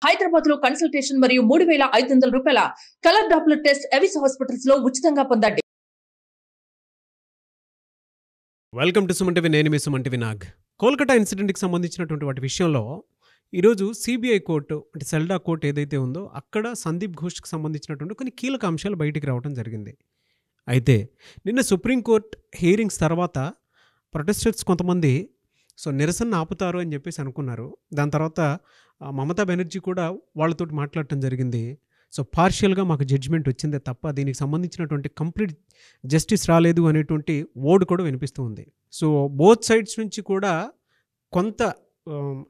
హైదరాబాద్ లో కన్సల్టేషన్ మరియు 3,500 రూపాయల colour Doppler test Avis hospitals లో ఉచితంగా పొందండి. Welcome to Suman TV. నేను మీ సుమన్ టీవీ నాగ్. కోల్కతా ఇన్సిడెంట్కి సంబంధించినటువంటి వాటి విషయంలో ఈరోజు సిబిఐ కోర్టు అంటే సెల్డా కోర్టు ఏదైతే ఉందో అక్కడ సందీప్ ఘోష్కి సంబంధించినటువంటి కొన్ని కీలక అంశాలు బయటికి రావడం జరిగింది. అయితే నిన్న సుప్రీంకోర్టు హియరింగ్స్ తర్వాత ప్రొటెస్టర్స్ కొంతమంది నిరసన ఆపుతారు అని చెప్పేసి అనుకున్నారు. దాని తర్వాత మమతా బెనర్జీ కూడా వాళ్ళతో మాట్లాడటం జరిగింది. పార్షియల్గా మాకు జడ్జిమెంట్ వచ్చిందే తప్ప దీనికి సంబంధించినటువంటి కంప్లీట్ జస్టిస్ రాలేదు అనేటువంటి వర్డ్ కూడా వినిపిస్తూ ఉంది. బోత్ సైడ్స్ నుంచి కూడా కొంత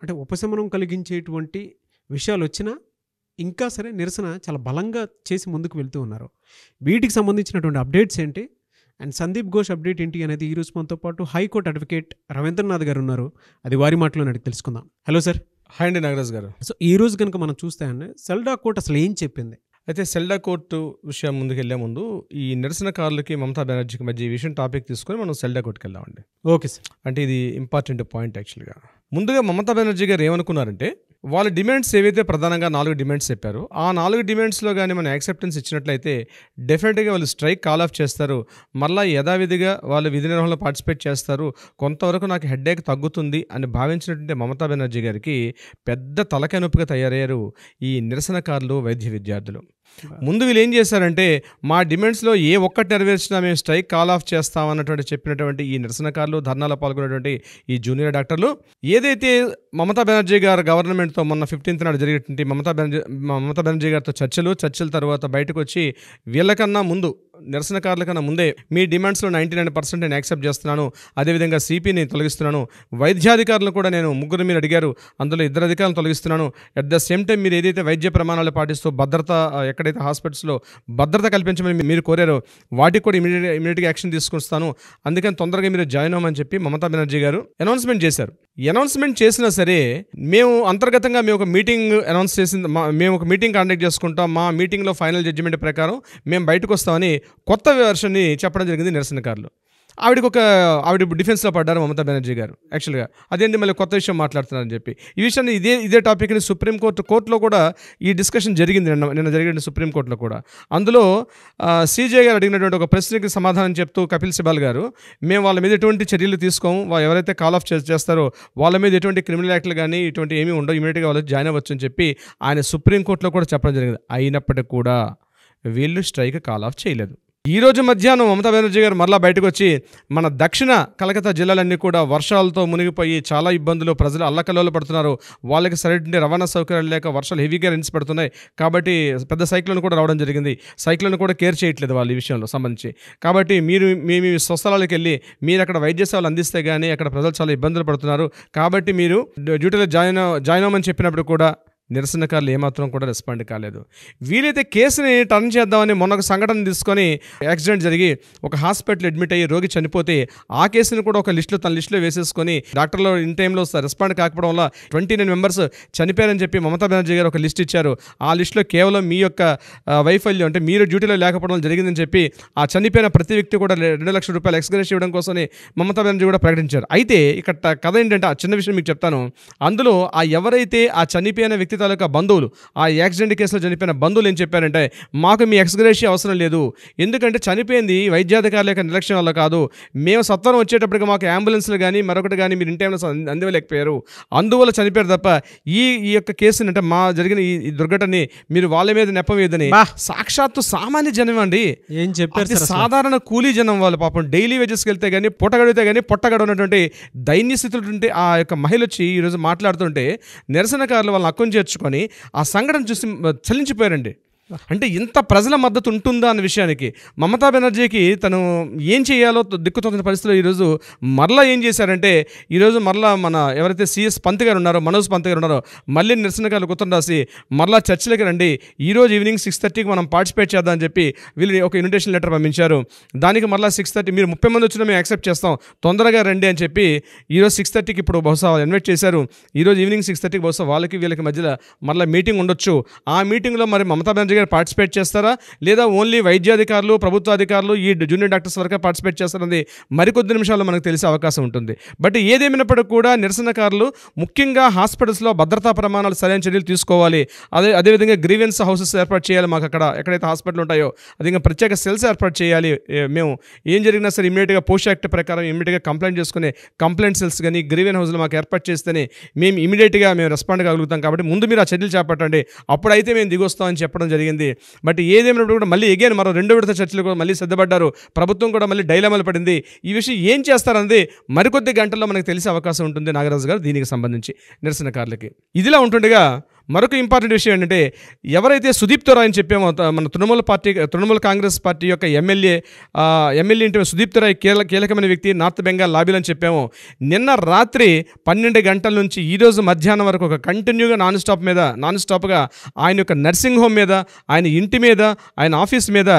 అంటే ఉపశమనం కలిగించేటువంటి విషయాలు వచ్చినా ఇంకా సరే నిరసన చాలా బలంగా చేసి ముందుకు వెళ్తూ ఉన్నారు. వీటికి సంబంధించినటువంటి అప్డేట్స్ ఏంటి అండ్ సందీప్ ఘోష్ అప్డేట్ ఏంటి అనేది ఈరోజు మనతో పాటు హైకోర్టు అడ్వకేట్ రవీంద్రనాథ్ గారు ఉన్నారు. అది వారి మాటలో అడిగి తెలుసుకుందాం. Hello sir. హాయ్ అండి నాగరాజ్ గారు. ఈ రోజు కనుక మనం చూస్తే అండి సెల్డా కోర్టు అసలు ఏం చెప్పింది? అయితే సెల్డా కోర్టు విషయం ముందుకు వెళ్లే ముందు ఈ నిరసనకారులకి మమతా బెనర్జీకి మధ్య ఈ విషయం టాపిక్ తీసుకొని మనం సెల్డా కోర్టుకి వెళ్దామండి. Okay sir. అంటే ఇది ఇంపార్టెంట్ పాయింట్ యాక్చువల్గా. ముందుగా మమతా బెనర్జీ గారు ఏమనుకున్నారంటే వాళ్ళ డిమాండ్స్ ఏవైతే ప్రధానంగా 4 డిమాండ్స్ చెప్పారో ఆ 4 డిమాండ్స్లో కానీ మనం యాక్సెప్టెన్స్ ఇచ్చినట్లయితే డెఫినెట్గా వాళ్ళు స్ట్రైక్ కాల్ ఆఫ్ చేస్తారు, మళ్ళీ యథావిధిగా వాళ్ళు విధి నిర్వహణలో పార్టిసిపేట్ చేస్తారు, కొంతవరకు నాకు హెడ్ఏక్ తగ్గుతుంది అని భావించినటువంటి మమతా బెనర్జీ గారికి పెద్ద తలకాయ నొప్పిగా తయారయ్యారు ఈ నిరసనకారులు, వైద్య విద్యార్థులు. ముందు వీళ్ళు ఏం చేశారంటే మా డిమాండ్స్లో ఏ ఒక్కటి నెరవేర్చినా మేము స్ట్రైక్ కాల్ ఆఫ్ చేస్తామన్నటువంటి చెప్పినటువంటి ఈ నిరసనకారులు, ధర్నాలో పాల్గొనేటువంటి ఈ జూనియర్ డాక్టర్లు ఏదైతే మమతా బెనర్జీ గారు గవర్నమెంట్తో మొన్న 15th నాడు జరిగేటువంటి మమతా బెనర్జీ గారితో చర్చల తర్వాత బయటకు వచ్చి వీళ్ళకన్నా ముందు నిరసనకారుల కన్నా ముందే మీ డిమాండ్స్లో 99% నేను యాక్సెప్ట్ చేస్తున్నాను, అదేవిధంగా సిపిని తొలగిస్తున్నాను, వైద్యాధికారులు కూడా నేను 3 మీరు అడిగారు అందులో 2 అధికారులను తొలగిస్తున్నాను, అట్ ద సేమ్ టైం మీరు ఏదైతే వైద్య ప్రమాణాలు పాటిస్తూ భద్రత ఎక్కడైతే హాస్పిటల్స్లో భద్రత కల్పించమని మీరు కోరారో వాటికి కూడా ఇమీడియట్గా యాక్షన్ తీసుకొస్తాను, అందుకని తొందరగా మీరు జాయిన్ అవ్వమని చెప్పి మమతా బెనర్జీ గారు అనౌన్స్మెంట్ చేశారు. అనౌన్స్మెంట్ చేసినా సరే మేము అంతర్గతంగా మేము ఒక మీటింగ్ అనౌన్స్ చేసింది, మేము ఒక మీటింగ్ కండక్ట్ చేసుకుంటాం, మా మీటింగ్లో ఫైనల్ జడ్జిమెంట్ ప్రకారం మేము బయటకు వస్తామని కొత్త వెర్షన్ని చెప్పడం జరిగింది నిరసనకారులు. ఆవిడ డిఫెన్స్లో పడ్డారు మమతా బెనర్జీ గారు యాక్చువల్గా. అదేంటి మళ్ళీ కొత్త విషయం మాట్లాడుతున్నారని చెప్పి ఈ విషయాన్ని ఇదే టాపిక్ని సుప్రీంకోర్టులో కూడా ఈ డిస్కషన్ జరిగింది. నిన్న జరిగిన సుప్రీంకోర్టులో కూడా అందులో సీజే గారు అడిగినటువంటి ఒక ప్రశ్నకి సమాధానం చెప్తూ కపిల్ సిబాల్ గారు మేము వాళ్ళ మీద ఎటువంటి చర్యలు తీసుకోము, ఎవరైతే కాల్ ఆఫ్ చేస్తారో వాళ్ళ మీద ఎటువంటి క్రిమినల్ యాక్ట్లు కానీ ఇటువంటి ఏమీ ఉండవు, ఇమీడియట్గా వాళ్ళు జాయిన్ అవ్వచ్చు అని చెప్పి ఆయన సుప్రీంకోర్టులో కూడా చెప్పడం జరిగింది. అయినప్పటికీ కూడా వీళ్ళు స్ట్రైక్ కాల్ ఆఫ్ చేయలేదు. ఈ రోజు మధ్యాహ్నం మమతా బెనర్జీ గారు మరలా బయటకు వచ్చి మన దక్షిణ కలకత్తా జిల్లాలన్నీ కూడా వర్షాలతో మునిగిపోయి చాలా ఇబ్బందులు, ప్రజలు అల్లకల్లోలు పడుతున్నారు, వాళ్ళకి సరైన రవాణా సౌకర్యాలు లేక వర్షాలు హెవీగా రెన్స్ పడుతున్నాయి కాబట్టి పెద్ద సైక్లోన్ కూడా రావడం జరిగింది, సైక్లోన్ కూడా కేర్ చేయట్లేదు వాళ్ళు ఈ విషయంలో సంబంధించి. కాబట్టి మీరు మీ స్వస్థలాలకు వెళ్ళి మీరు అక్కడ వైద్య సేవలు అందిస్తే కానీ అక్కడ ప్రజలు చాలా ఇబ్బందులు పడుతున్నారు, కాబట్టి మీరు డ్యూటీలో జాయిన్ అవ్వమని చెప్పినప్పుడు కూడా నిరసనకారులు ఏమాత్రం కూడా రెస్పాండ్ కాలేదు. వీలైతే కేసుని టర్న్ చేద్దామని మొన్న ఒక సంఘటన తీసుకొని యాక్సిడెంట్ జరిగి ఒక హాస్పిటల్ అడ్మిట్ అయ్యి రోగి చనిపోతే ఆ కేసుని కూడా ఒక తన లిస్టులో వేసేసుకొని డాక్టర్లు ఇన్ టైంలో రెస్పాండ్ కాకపోవడం వల్ల 29 మెంబర్స్ చనిపోయారని చెప్పి మమతా బెనర్జీ గారు ఒక లిస్ట్ ఇచ్చారు. ఆ లిస్టులో కేవలం మీ యొక్క వైఫల్యం అంటే మీరు డ్యూటీలో లేకపోవడం జరిగిందని చెప్పి ఆ చనిపోయిన ప్రతి వ్యక్తి కూడా 2 లక్షల రూపాయలు ఎక్స్గ్రేష్ ఇవ్వడం కోసమే మమతా బెనర్జీ కూడా ప్రకటించారు. అయితే ఇక్కడ కథ ఏంటంటే ఆ చిన్న విషయం మీకు చెప్తాను. అందులో ఎవరైతే ఆ చనిపోయిన వ్యక్తి తాలూకా బంధువులు, ఆ యాక్సిడెంట్ కేసులో చనిపోయిన బంధువులు ఏం చెప్పారంటే మాకు మీ ఎక్స్గ్రేషియా అవసరం లేదు, ఎందుకంటే చనిపోయింది వైద్యాధికారుల యొక్క నిర్లక్ష్యం వల్ల కాదు, మేము సత్వరం వచ్చేటప్పటికి మాకు అంబులెన్స్లు కానీ మరొకటి కానీ మీరు ఇన్ టైంలో అందివ్వలేకపోయారు, అందువల్ల చనిపోయారు తప్ప ఈ యొక్క కేసుని అంటే మా జరిగిన ఈ దుర్ఘటనని మీరు వాళ్ళ మీద నెప్పవేదని సాక్షాత్తు సామాన్య జనం అండి ఏం చెప్పారు, సాధారణ కూలీ జనం వాళ్ళు పాపం డైలీ వేజెస్కి వెళ్తే కానీ పొట్టగడితే కానీ పొట్టగడనటువంటి దైన్య స్థితులు ఆ యొక్క మహిళ వచ్చి ఈరోజు మాట్లాడుతుంటే నిరసనకారులు వాళ్ళని అక్కం చేర్చుకొని ఆ సంఘటన చూసి చలించిపోయారండి. అంటే ఇంత ప్రజల మద్దతు ఉంటుందా అన్న విషయానికి మమతా బెనర్జీకి తను ఏం చేయాలో దిక్కుతోచిన పరిస్థితిలో ఈరోజు మరలా ఏం చేశారంటే ఈరోజు మరలా మన ఎవరైతే సిఎస్ పంత్ గారు ఉన్నారో, మనోజ్ పంత్ గారు ఉన్నారో మళ్ళీ నిరసనకారులు ఉత్తరం రాసి మరలా చర్చలకి రండి, ఈరోజు ఈవినింగ్ 6:30కి మనం పార్టిసిపేట్ చేద్దామని చెప్పి వీళ్ళు ఒక ఇన్విటేషన్ లెటర్ పంపించారు. దానికి మరలా 6:30 మీరు 30 మంది వచ్చినా మేము యాక్సెప్ట్ చేస్తాం, తొందరగా రండి అని చెప్పి ఈరోజు 6:30కి ఇప్పుడు బహుశా ఇన్వైట్ చేశారు. ఈరోజు ఈవినింగ్ 6:30కి బహుశా వాళ్ళకి వీళ్ళకి మధ్యలో మరలా మీటింగ్ ఉండొచ్చు. ఆ మీటింగ్లో మరి మమతా బెనర్జీ గారు పార్టిసిపేట్ చేస్తారా, లేదా ఓన్లీ వైద్యాధికారులు, ప్రభుత్వ అధికారులు, ఈ జూనియర్ డాక్టర్స్ వరకే పార్టిసిపేట్ చేస్తారన్నది మరికొద్ది నిమిషాల్లో మనకు తెలిసే అవకాశం ఉంటుంది. బట్ ఏదేమైనప్పటికీ కూడా నిరసనకారులు ముఖ్యంగా హాస్పిటల్స్లో భద్రతా ప్రమాణాలు సరైన చర్యలు తీసుకోవాలి. అదేవిధంగా గ్రీవెన్స్ హౌసెస్ ఏర్పాటు చేయాలి. మాకు అక్కడ ఎక్కడైతే హాస్పిటల్ ఉంటాయో అదేవిధంగా ప్రత్యేక సెల్స్ ఏర్పాటు చేయాలి. మేము ఏం జరిగినా సరే ఇమీడియట్గా పోస్ట్ యాక్ట్ ప్రకారం ఇమీడియట్గా కంప్లైంట్ చేసుకునే కంప్లైంట్ సెల్స్ కానీ గ్రీవెన్స్ హౌస్లు మాకు ఏర్పాటు చేస్తేనే మేము ఇమీడియట్గా మేము రెస్పాండ్ కాగలుగుతాం. కాబట్టి ముందు మీరు ఆ చర్యలు చేపట్టండి, అప్పుడైతే మేము దిగొస్తామని చెప్పడం జరిగింది. బట్ ఏదేమైనప్పుడు కూడా మళ్ళీ ఎగైన్ మరో 2వ విడత చర్చలు కూడా మళ్ళీ సిద్ధపడ్డారు. ప్రభుత్వం కూడా మళ్ళీ డైలమాలు పడింది. ఈ విషయం ఏం చేస్తారన్నది మరికొద్ది గంటల్లో మనకు తెలిసే అవకాశం ఉంటుంది నాగరాజు గారు దీనికి సంబంధించి నిరసనకారులకి. ఇదిలా ఉంటుండగా మరొక ఇంపార్టెంట్ విషయం ఏంటంటే, ఎవరైతే సుదీప్తో రాయ్ అని చెప్పామో మన తృణమూల కాంగ్రెస్ పార్టీ యొక్క ఎమ్మెల్యే అంటే సుదీప్తో రాయ్ కీలకమైన వ్యక్తి, నార్త్ బెంగాల్ లాబీలు అని చెప్పామో, నిన్న రాత్రి 12 గంటల నుంచి ఈరోజు మధ్యాహ్నం వరకు ఒక కంటిన్యూగా నాన్ స్టాప్గా ఆయన యొక్క నర్సింగ్ హోమ్ మీద, ఆయన ఇంటి మీద, ఆయన ఆఫీస్ మీద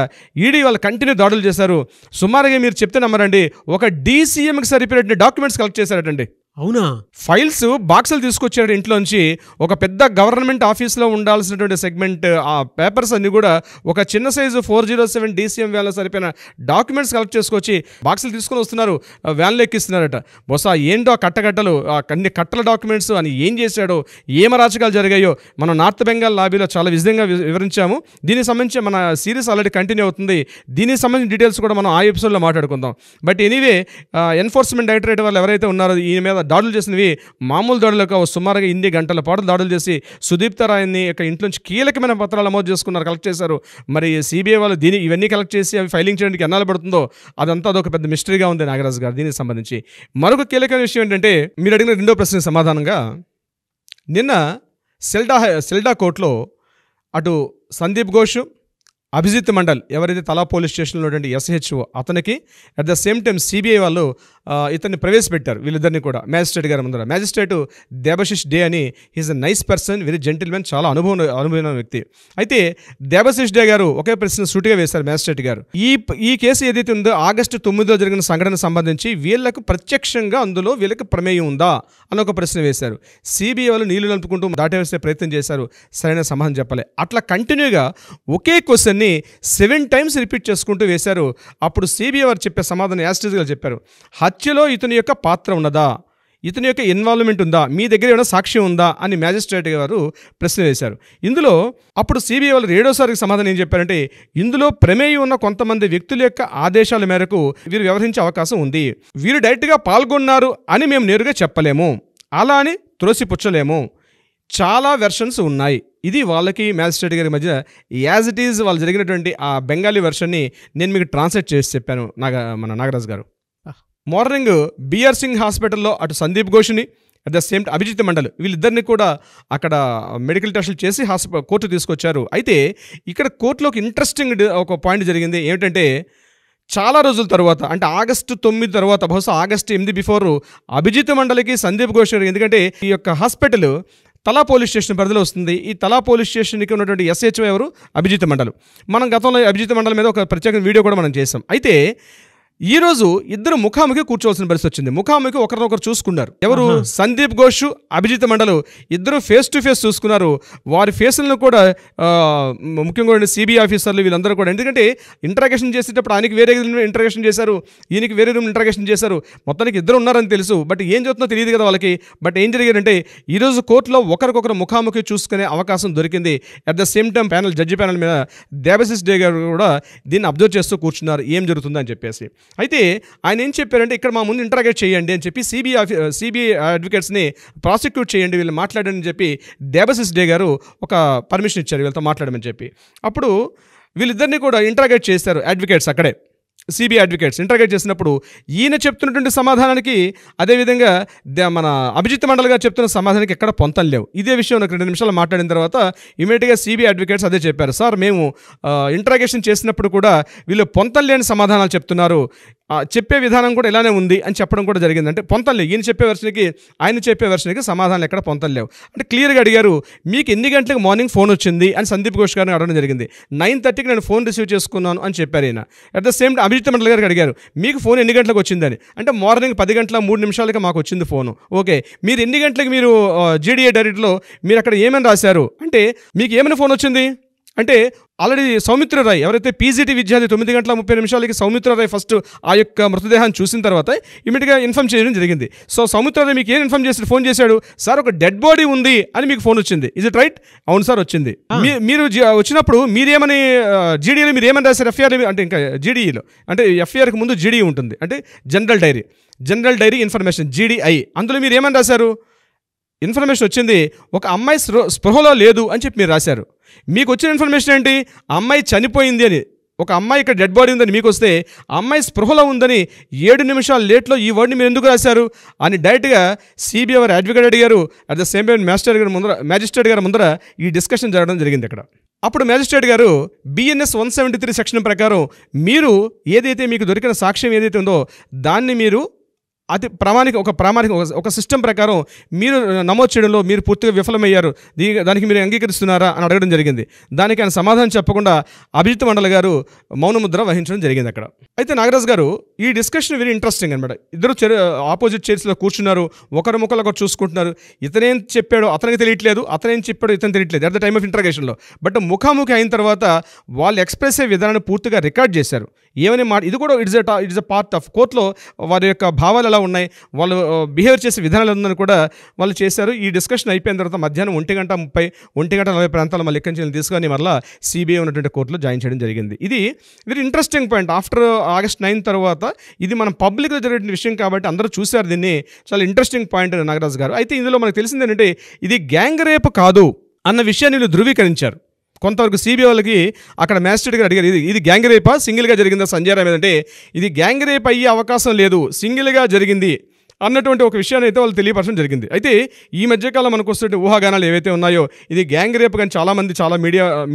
ఈడీ వాళ్ళు కంటిన్యూ దాడులు చేశారు. సుమారుగా మీరు చెప్తే నమ్మరండి, ఒక డీసీఎంకి సరిపోయే డాక్యుమెంట్స్ కలెక్ట్ చేశారటండి. అవునా? ఫైల్స్ బాక్సులు తీసుకొచ్చాడు ఇంట్లోంచి. ఒక పెద్ద గవర్నమెంట్ ఆఫీస్లో ఉండాల్సినటువంటి సెగ్మెంట్ ఆ పేపర్స్ అన్ని కూడా ఒక చిన్న సైజు 407 DCM వ్యాన్లో సరిపోయిన డాక్యుమెంట్స్ కలెక్ట్ చేసుకొచ్చి బాక్సులు తీసుకొని వస్తున్నారు, వ్యాన్లో ఎక్కిస్తున్నారట. బహుశా ఏంటో ఆ కట్టలు అన్ని కట్టల డాక్యుమెంట్స్ అని ఏం చేశాడో, ఏం అరాచకాలు జరిగాయో మనం నార్త్ బెంగాల్ లాబీలో చాలా విజయంగా వివరించాము. దీనికి సంబంధించి మన సిరీస్ ఆల్రెడీ కంటిన్యూ అవుతుంది. దీనికి సంబంధించిన డీటెయిల్స్ కూడా మనం ఆ ఎపిసోడ్లో మాట్లాడుకుందాం. బట్ ఎనీవే, ఎన్ఫోర్స్మెంట్ డైరెక్టరేట్ వాళ్ళు ఎవరైతే ఉన్నారో ఈయన మీద దాడులు చేసినవి మామూలు దాడులకు సుమారుగా 8 గంటల పాటు దాడులు చేసి సుదీప్త రాయ్ని యొక్క ఇంట్లోంచి కీలకమైన పత్రాలు నమోదు చేసుకున్నారు, కలెక్ట్ చేశారు. మరి సిబిఐ వాళ్ళు ఇవన్నీ కలెక్ట్ చేసి అవి ఫైలింగ్ చేయడానికి ఎన్నాళ్ళు పడుతుందో అదంతా అదొక పెద్ద మిస్టరీగా ఉంది నాగరాజు గారు. దీనికి సంబంధించి మరొక కీలకమైన విషయం ఏంటంటే, మీరు అడిగిన 2వ ప్రశ్నకు సమాధానంగా నిన్న సెల్డా కోర్టులో అటు సందీప్ ఘోష్, అభిజిత్ మండల్ ఎవరైతే తలా పోలీస్ స్టేషన్లో ఉన్నటువంటి SHO అతనికి at the same time CBI వాళ్ళు ఇతన్ని ప్రవేశపెట్టారు. వీళ్ళిద్దరిని కూడా మ్యాజిస్ట్రేట్ గారి ముందర. మ్యాజిస్ట్రేట్ దేబశిష్ డే అని, he is a nice person, very gentleman, చాలా అనుభవమైన వ్యక్తి. అయితే దేబశిష్ డే గారు ఒకే ప్రశ్న సూటిగా వేశారు మ్యాజిస్ట్రేట్ గారు. ఈ కేసు ఏదైతే ఉందో ఆగస్టు 9వ జరిగిన సంఘటన సంబంధించి వీళ్ళకు ప్రత్యక్షంగా అందులో వీళ్ళకి ప్రమేయం ఉందా అని ఒక ప్రశ్న వేశారు. సిబిఐ వాళ్ళు నీళ్లు నలుపుకుంటూ దాటవేసే ప్రయత్నం చేశారు, సరైన సమాధానం చెప్పలే. అట్లా కంటిన్యూగా ఒకే క్వశ్చన్ని 7 times రిపీట్ చేసుకుంటూ వేశారు. అప్పుడు సిబిఐ వారు చెప్పే సమాధానం యాస్టిజ్గా చెప్పారు. హత్యలో ఇతని యొక్క పాత్ర ఉన్నదా, ఇతని యొక్క ఇన్వాల్వ్మెంట్ ఉందా, మీ దగ్గర ఏమైనా సాక్ష్యం ఉందా అని మ్యాజిస్ట్రేట్ గారు ప్రశ్న వేశారు. ఇందులో అప్పుడు సిబిఐ వాళ్ళు 7వసారికి సమాధానం ఏం చెప్పారంటే, ఇందులో ప్రమేయం ఉన్న కొంతమంది వ్యక్తుల యొక్క ఆదేశాల మేరకు వీరు వ్యవహరించే అవకాశం ఉంది. వీరు డైరెక్ట్గా పాల్గొన్నారు అని మేము నేరుగా చెప్పలేము, అలా అని త్రోసిపుచ్చలేము, చాలా వెర్షన్స్ ఉన్నాయి. ఇది వాళ్ళకి మ్యాజిస్ట్రేట్ గారి మధ్య యాజ్ ఇట్ ఈజ్ వాళ్ళు జరిగినటువంటి ఆ బెంగాలీ వెర్షన్ని నేను మీకు ట్రాన్స్లేట్ చేసి చెప్పాను మన నాగరాజు గారు. మార్నింగ్ బిఆర్ సింగ్ హాస్పిటల్లో అటు సందీప్ ఘోష్ని at the same Abhijit Mandal వీళ్ళిద్దరిని కూడా అక్కడ మెడికల్ టెస్టులు చేసి కోర్టు తీసుకొచ్చారు. అయితే ఇక్కడ కోర్టులో ఒక ఇంట్రెస్టింగ్ ఒక పాయింట్ జరిగింది. ఏమిటంటే, చాలా రోజుల తర్వాత అంటే ఆగస్టు 9 తర్వాత, బహుశా ఆగస్టు 8 బిఫోర్ అభిజిత్ మండలికి సందీప్ ఘోష్, ఎందుకంటే ఈ యొక్క హాస్పిటల్ తలా పోలీస్ స్టేషన్ పరిధిలో వస్తుంది. ఈ తలా పోలీస్ స్టేషన్కి ఉన్నటువంటి SHO ఎవరు? అభిజిత్ మండల్. మనం గతంలో అభిజిత్ మండల్ మీద ఒక ప్రత్యేక వీడియో కూడా మనం చేసాం. అయితే ఈరోజు ఇద్దరు ముఖాముఖి కూర్చోవలసిన పరిస్థితి వచ్చింది. ముఖాముఖి ఒకరినొకరు చూసుకున్నారు. ఎవరు? సందీప్ ఘోష్, అభిజిత్ మండల్ ఇద్దరు ఫేస్ టు ఫేస్ చూసుకున్నారు. వారి ఫేసులను కూడా ముఖ్యంగా సిబిఐ ఆఫీసర్లు వీళ్ళందరూ కూడా, ఎందుకంటే ఇంటరాగేషన్ చేసేటప్పుడు ఆయనకి వేరే ఇంటరాగేషన్ చేశారు, ఈయనకి వేరే రూమ్ ఇంటరాగేషన్ చేశారు. మొత్తానికి ఇద్దరు ఉన్నారని తెలుసు, బట్ ఏం చెప్తుందో తెలియదు కదా వాళ్ళకి. బట్ ఏం జరిగిందంటే, ఈరోజు కోర్టులో ఒకరికొకరు ముఖాముఖి చూసుకునే అవకాశం దొరికింది. At the same time judge panel మీద దేబశిష్ డే గారు కూడా దీన్ని అబ్జర్వ్ చేస్తూ కూర్చున్నారు, ఏం జరుగుతుందని చెప్పేసి. అయితే ఆయన ఏం చెప్పారంటే, ఇక్కడ మా ముందు ఇంటరాగేట్ చేయండి అని చెప్పి సిబిఐ అడ్వకేట్స్ని ప్రాసిక్యూట్ చేయండి, వీళ్ళు మాట్లాడని చెప్పి దేబశిష్ డే గారు ఒక పర్మిషన్ ఇచ్చారు వీళ్ళతో మాట్లాడమని చెప్పి. అప్పుడు వీళ్ళిద్దరిని కూడా ఇంటరాగేట్ చేశారు అడ్వకేట్స్. అక్కడే సిబిఐ అడ్వకేట్స్ ఇంటరాగేట్ చేసినప్పుడు ఈయన చెప్తున్నటువంటి సమాధానానికి, అదేవిధంగా మన అభిజిత్ మండల్ గారు చెప్తున్న సమాధానానికి ఎక్కడ పొంతలు లేవు. ఇదే విషయం నాకు 2 నిమిషాలు మాట్లాడిన తర్వాత ఇమీడియట్గా సిబిఐ అడ్వకేట్స్ అదే చెప్పారు, సార్ మేము ఇంటరాగేషన్ చేసినప్పుడు కూడా వీళ్ళు పొంతలు లేని సమాధానాలు చెప్తున్నారు, చెప్పే విధానం కూడా ఇలానే ఉంది అని చెప్పడం కూడా జరిగింది. అంటే పొంతలు లేవు, ఈయన చెప్పే వెర్షన్కి ఆయన చెప్పే వెర్షన్కి సమాధానాలు ఎక్కడ పొంతలు లేవు. అంటే క్లియర్గా అడిగారు, మీకు ఎన్ని గంటలకు మార్నింగ్ ఫోన్ వచ్చింది అని సందీప్ ఘోష్ గారిని అడగడం జరిగింది. 9:30కి నేను ఫోన్ రిసీవ్ చేసుకున్నాను అని చెప్పారు ఈయన. At the same time Abhijit Mandal గారికి అడిగారు, మీకు ఫోన్ ఎన్ని గంటలకు వచ్చిందని. అంటే మార్నింగ్ 10:03 మాకు వచ్చింది ఫోను. ఓకే, మీరు ఎన్ని గంటలకు మీరు GDA డైరెక్ట్లో మీరు అక్కడ ఏమని రాశారు అంటే, మీకు ఏమైనా ఫోన్ వచ్చింది అంటే ఆల్రెడీ సౌమిత్ర రాయ్ ఎవరైతే పీజీటీ విద్యార్థి 9:30 సౌమిత్ర రాయ్ ఫస్ట్ ఆ యొక్క మృతదేహాన్ని చూసిన తర్వాత ఇమీడియట్గా ఇన్ఫార్మ్ చేయడం జరిగింది. సో సౌమిత్ర రాయ్ మీకు ఏం ఇన్ఫార్మ్ చేసి ఫోన్ చేశాడు, సార్ ఒక డెడ్ బాడీ ఉంది అని మీకు ఫోన్ వచ్చింది. Is it right? అవును సార్ వచ్చింది. మీరు వచ్చినప్పుడు మీరేమని జీడీలో మీరు ఏమని రాశారు? ఎఫ్ఐఆర్ అంటే ఇంకా జీడీఈలో అంటే ఎఫ్ఐఆర్కి ముందు జీడీ ఉంటుంది, అంటే జనరల్ డైరీ ఇన్ఫర్మేషన్ జీడీఐ. అందులో మీరు ఏమని రాశారు? ఇన్ఫర్మేషన్ వచ్చింది ఒక అమ్మాయి స్పృహలో లేదు అని చెప్పి మీరు రాశారు. మీకు వచ్చిన ఇన్ఫర్మేషన్ ఏంటి? అమ్మాయి చనిపోయింది అని. ఒక అమ్మాయి ఇక్కడ డెడ్ బాడీ ఉందని మీకు వస్తే అమ్మాయి స్పృహలో ఉందని 7 నిమిషాలు లేట్లో ఈ వర్డ్ని మీరు ఎందుకు రాశారు అని డైరెక్ట్గా సిబిఐ వారి అడ్వకేట్ అడిగారు. At the same time magistrate గారు ముందర ఈ డిస్కషన్ జరగడం జరిగింది అక్కడ. అప్పుడు మ్యాజిస్ట్రేట్ గారు BNS 173 సెక్షన్ ప్రకారం మీరు ఏదైతే మీకు దొరికిన సాక్ష్యం ఏదైతే ఉందో దాన్ని మీరు అతి ప్రామాణిక ఒక సిస్టమ్ ప్రకారం మీరు నమోదు చేయడంలో మీరు పూర్తిగా విఫలమయ్యారు, దానికి మీరు అంగీకరిస్తున్నారా అని అడగడం జరిగింది. దానికి ఆయన సమాధానం చెప్పకుండా అభిజిత్ మండల్ గారు మౌనముద్ర వహించడం జరిగింది అక్కడ. అయితే నాగరాజ్ గారు ఈ డిస్కషన్ వెరీ ఇంట్రెస్టింగ్ అనమాట. ఇద్దరు ఆపోజిట్ చైర్స్లో కూర్చున్నారు, ఒకరు ముక్కలు చూసుకుంటున్నారు. ఇతనేం చెప్పాడో అతనికి తెలియట్లేదు, అతనేం చెప్పాడో ఇతను తెలియట్లేదు అట్ ద టైమ్ ఆఫ్ ఇంటర్గేషన్లో. బట్ ముఖాముఖి అయిన తర్వాత వాళ్ళు ఎక్స్ప్రెస్ అయ్యే విధానాన్ని పూర్తిగా రికార్డ్ చేశారు. ఏమని ఇది కూడా ఇట్స్ అ పార్ట్ ఆఫ్ కోర్టులో వారి యొక్క భావాలు ఎలా ఉన్నాయి, వాళ్ళు బిహేవ్ చేసే విధానాలు ఉందని కూడా వాళ్ళు చేశారు. ఈ డిస్కషన్ అయిపోయిన తర్వాత మధ్యాహ్నం 1:30, 1:40 ప్రాంతాలు మళ్ళీ ఇక్కడి నుంచి తీసుకొని మళ్ళీ సిబిఐ ఉన్నటువంటి కోర్టులో జాయిన్ చేయడం జరిగింది. ఇది very interesting point. After August 9 తర్వాత ఇది మనం పబ్లిక్లో జరిగిన విషయం కాబట్టి అందరూ చూశారు దీన్ని. చాలా ఇంట్రెస్టింగ్ పాయింట్ నాగరాజ్ గారు. అయితే ఇందులో మనకు తెలిసింది ఏంటంటే ఇది గ్యాంగ్ రేప్ కాదు అన్న విషయాన్ని వీళ్ళు ధృవీకరించారు. కొంతవరకు సిబిఐ వాళ్ళకి అక్కడ మ్యాజిస్ట్రేట్ గారు అడిగారు, ఇది గ్యాంగ్ రేపా సింగిల్గా జరిగిందా సంజయ్ రాయ్ మీద అంటే ఇది గ్యాంగ్ రేప్ అయ్యే అవకాశం లేదు, సింగిల్గా జరిగింది అన్నటువంటి ఒక విషయాన్ని అయితే వాళ్ళు తెలియపరచడం జరిగింది. అయితే ఈ మధ్యకాలం మనకు వస్తున్న ఊహాగానాలు ఏవైతే ఉన్నాయో ఇది గ్యాంగ్ రేప్ కానీ చాలా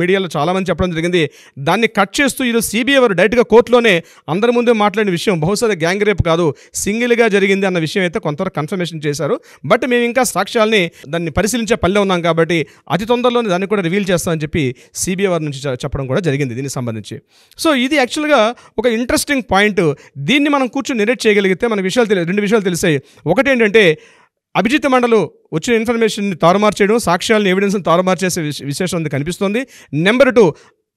మీడియాలో చాలామంది చెప్పడం జరిగింది. దాన్ని కట్ చేస్తూ ఈరోజు సిబిఐ వారు డైరెక్ట్గా కోర్టులోనే అందరి ముందే మాట్లాడిన విషయం బహుశా గ్యాంగ్ రేప్ కాదు సింగిల్గా జరిగింది అన్న విషయం అయితే కొంతవరకు కన్ఫర్మేషన్ చేశారు. బట్ మేము ఇంకా సాక్ష్యాలని దాన్ని పరిశీలించే పనిలో ఉన్నాం కాబట్టి అతి తొందరలోనే దాన్ని కూడా రివీల్ చేస్తామని చెప్పి సిబిఐ వారి నుంచి చెప్పడం కూడా జరిగింది దీనికి సంబంధించి. సో ఇది యాక్చువల్గా ఒక ఇంట్రెస్టింగ్ పాయింట్. దీన్ని మనం కూర్చొని నెరేట్ చేయగలిగితే మన రెండు విషయాలు తెలిసాయి. ఒకటి ఏంటంటే అభిజిత్ మండలు వచ్చిన ఇన్ఫర్మేషన్ని తారుమారు చేయడం, సాక్ష్యాలను ఎవిడెన్స్ని తారుమారు చేసే విశేషం కనిపిస్తోంది. నెంబర్ 2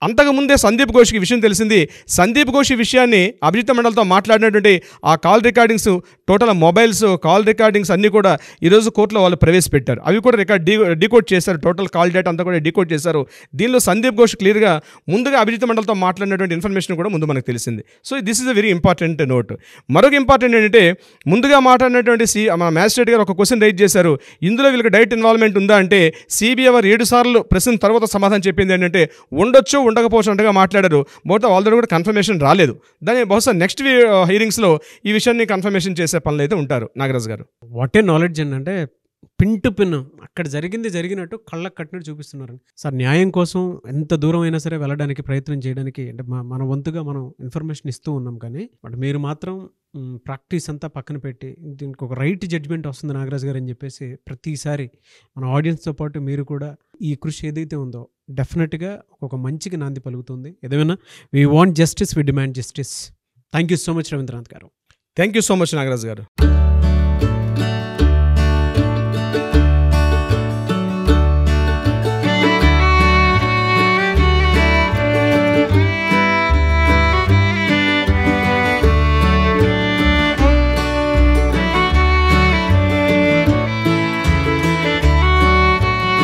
అంతకుముందే సందీప్ ఘోష్కి విషయం తెలిసింది. సందీప్ ఘోష్ ఈ విషయాన్ని అభిజిత్ మండల్తో మాట్లాడినటువంటి ఆ call recordings, total mobiles call recordings అన్నీ కూడా ఈరోజు కోర్టులో వాళ్ళు ప్రవేశపెట్టారు. అవి కూడా డీకోడ్ చేశారు. టోటల్ కాల్ డేటా అంతా కూడా డీకోడ్ చేశారు. దీనిలో సందీప్ ఘోష్ క్లియర్గా ముందుగా అభిజిత్ మండల్తో మాట్లాడినటువంటి ఇన్ఫర్మేషన్ కూడా ముందు మనకు తెలిసింది. So this is a very important note. మరొక ఇంపార్టెంట్ ఏంటంటే ముందుగా మాట్లాడినటువంటి మన మ్యాజిస్ట్రేట్ గారు ఒక క్వశ్చన్ రైజ్ చేశారు, ఇందులో వీళ్ళకి డైరెక్ట్ ఇన్వాల్వ్మెంట్ ఉందా అంటే సిబిఐ వారు 7 సార్లు ప్రశ్న తర్వాత సమాధానం చెప్పింది ఏంటంటే ఉండొచ్చు ఉండకపోవచ్చు అంటగా మాట్లాడారు. బహుశా వాళ్ళ దగ్గర కూడా కన్ఫర్మేషన్ రాలేదు. దాని బహుశా నెక్స్ట్ హియరింగ్స్లో ఈ విషయాన్ని కన్ఫర్మేషన్ చేసే పనులు అయితే ఉంటారు. నాగరాజ్ గారు వాట్ ఏ నాలెడ్జ్ అంటే పిన్ టు పిన్ అక్కడ జరిగినట్టు కళ్ళకు కట్టినట్టు చూపిస్తున్నారు సార్. న్యాయం కోసం ఎంత దూరం అయినా సరే వెళ్ళడానికి ప్రయత్నం చేయడానికి అంటే మన వంతుగా మనం ఇన్ఫర్మేషన్ ఇస్తూ ఉన్నాం. కానీ బట్ మీరు మాత్రం ప్రాక్టీస్ అంతా పక్కన పెట్టి దీనికి ఒక రైట్ జడ్జ్మెంట్ వస్తుంది నాగరాజ్ గారు అని చెప్పేసి ప్రతిసారి మన ఆడియన్స్తో పాటు మీరు కూడా ఈ కృషి ఏదైతే ఉందో డెఫినెట్గా ఒక మంచికి నాంది పలుకుతుంది. ఏదైనా we want justice, we demand justice. Thank you so much Ravindranath garu. Thank you so much Nagaraj గారు.